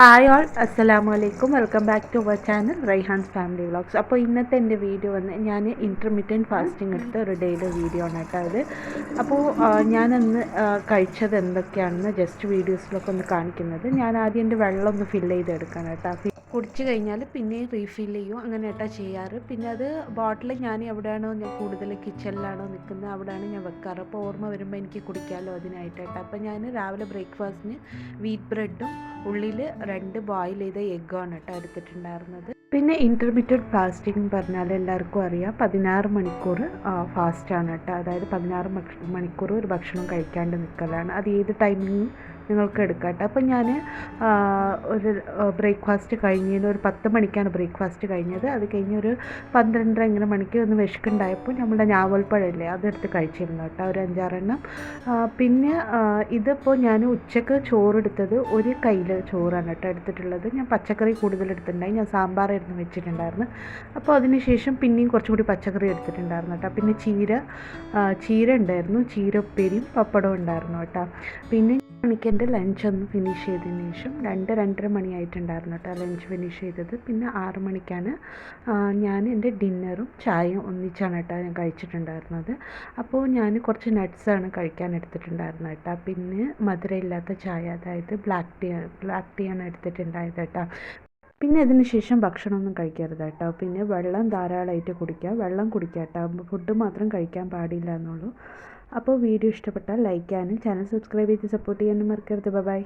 Hi all അസ്സലാമു അലൈക്കും welcome back to our channel Raihan's family vlogs. അപ്പോൾ ഇന്നത്തെ എൻ്റെ വീഡിയോ ഞാൻ ഇൻ്റർമീഡിയൻറ്റ് ഫാസ്റ്റിംഗ് എടുത്ത ഒരു ഡേയുടെ വീഡിയോ ആണ് കേട്ടോ അത്. അപ്പോൾ ഞാനന്ന് കഴിച്ചത് എന്തൊക്കെയാണെന്ന് ജസ്റ്റ് വീഡിയോസിലൊക്കെ ഒന്ന് കാണിക്കുന്നത്. ഞാൻ ആദ്യം എൻ്റെ വെള്ളം ഒന്ന് ഫില്ല് ചെയ്തെടുക്കണം കേട്ടോ. കുടിച്ച് കഴിഞ്ഞാൽ പിന്നെയും റീഫിൽ ചെയ്യും, അങ്ങനെ കേട്ടോ ചെയ്യാറ്. പിന്നെ അത് ബോട്ടിൽ ഞാൻ എവിടെയാണോ ഞാൻ കൂടുതൽ കിച്ചണിലാണോ നിൽക്കുന്നത് അവിടെയാണ് ഞാൻ വെക്കാറ്. അപ്പോൾ ഓർമ്മ വരുമ്പോൾ എനിക്ക് കുടിക്കാമല്ലോ അതിനായിട്ട് കേട്ടോ. അപ്പോൾ ഞാൻ രാവിലെ ബ്രേക്ക്ഫാസ്റ്റിന് വീറ്റ് ബ്രെഡും ഉള്ളിൽ 2 ബോയിൽ ചെയ്ത എഗ്ഗാണ് കേട്ടോ എടുത്തിട്ടുണ്ടായിരുന്നത്. പിന്നെ ഇൻ്റർമീഡിയറ്റ് ഫാസ്റ്റിംഗ് പറഞ്ഞാൽ എല്ലാവർക്കും അറിയാം 16 മണിക്കൂർ ഫാസ്റ്റാണ് കേട്ടോ. അതായത് 16 മണിക്കൂർ ഒരു ഭക്ഷണം കഴിക്കാണ്ട് നിൽക്കലാണ്. അത് ഏത് ടൈമിങ്ങും നിങ്ങൾക്ക് എടുക്കാം കേട്ടോ. അപ്പം ഞാൻ ഒരു ബ്രേക്ക്ഫാസ്റ്റ് കഴിഞ്ഞതിന് ഒരു 10 മണിക്കാണ് ബ്രേക്ക്ഫാസ്റ്റ് കഴിഞ്ഞത്. അത് കഴിഞ്ഞ് ഒരു 12:30 ഇങ്ങനെ മണിക്ക് ഒന്ന് വിശക്കുണ്ടായപ്പോൾ നമ്മുടെ ഞാവൽപ്പഴമില്ലേ അതെടുത്ത് കഴിച്ചിരുന്നു കേട്ടോ, ഒരു 5-6 എണ്ണം. പിന്നെ ഇതിപ്പോൾ ഞാൻ ഉച്ചക്ക് ചോറെടുത്തത് ഒരു കയ്യിൽ ചോറാണ് കേട്ടോ എടുത്തിട്ടുള്ളത്. ഞാൻ പച്ചക്കറി കൂടുതൽ എടുത്തിട്ടുണ്ടായി, ഞാൻ സാമ്പാറായിരുന്നു വെച്ചിട്ടുണ്ടായിരുന്നു. അപ്പോൾ അതിന് ശേഷം പിന്നെയും കുറച്ചും കൂടി പച്ചക്കറി എടുത്തിട്ടുണ്ടായിരുന്നു കേട്ടോ. പിന്നെ ചീര ഉണ്ടായിരുന്നു, ചീര ഉപ്പേരിയും പപ്പടവും ഉണ്ടായിരുന്നു കേട്ടോ. പിന്നെ മണിക്ക് എൻ്റെ ലഞ്ച് ഒന്ന് ഫിനിഷ് ചെയ്തതിന് ശേഷം 2-2:30 മണിയായിട്ടുണ്ടായിരുന്നു കേട്ടോ ലഞ്ച് ഫിനിഷ് ചെയ്തത്. പിന്നെ 6 മണിക്കാണ് ഞാൻ എൻ്റെ ഡിന്നറും ചായയും ഒന്നിച്ചാണ് കേട്ടോ ഞാൻ കഴിച്ചിട്ടുണ്ടായിരുന്നത്. അപ്പോൾ ഞാൻ കുറച്ച് നട്ട്സാണ് കഴിക്കാൻ എടുത്തിട്ടുണ്ടായിരുന്നത് കേട്ടോ. പിന്നെ മധുരമില്ലാത്ത ചായ, അതായത് ബ്ലാക്ക് ടീ ആണ് എടുത്തിട്ടുണ്ടായത് കേട്ടോ. പിന്നെ അതിന് ശേഷം ഭക്ഷണമൊന്നും കഴിക്കരുത് കേട്ടോ. പിന്നെ വെള്ളം ധാരാളമായിട്ട് കുടിക്കുക, വെള്ളം കുടിക്കുക കേട്ടോ. ഫുഡ് മാത്രം കഴിക്കാൻ പാടില്ല എന്നുള്ളൂ. അപ്പോൾ വീഡിയോ ഇഷ്ടപ്പെട്ടാൽ ലൈക്ക് ചെയ്യാനും ചാനൽ സബ്സ്ക്രൈബ് ചെയ്ത് സപ്പോർട്ട് ചെയ്യാനും മറക്കരുത്. ബൈ.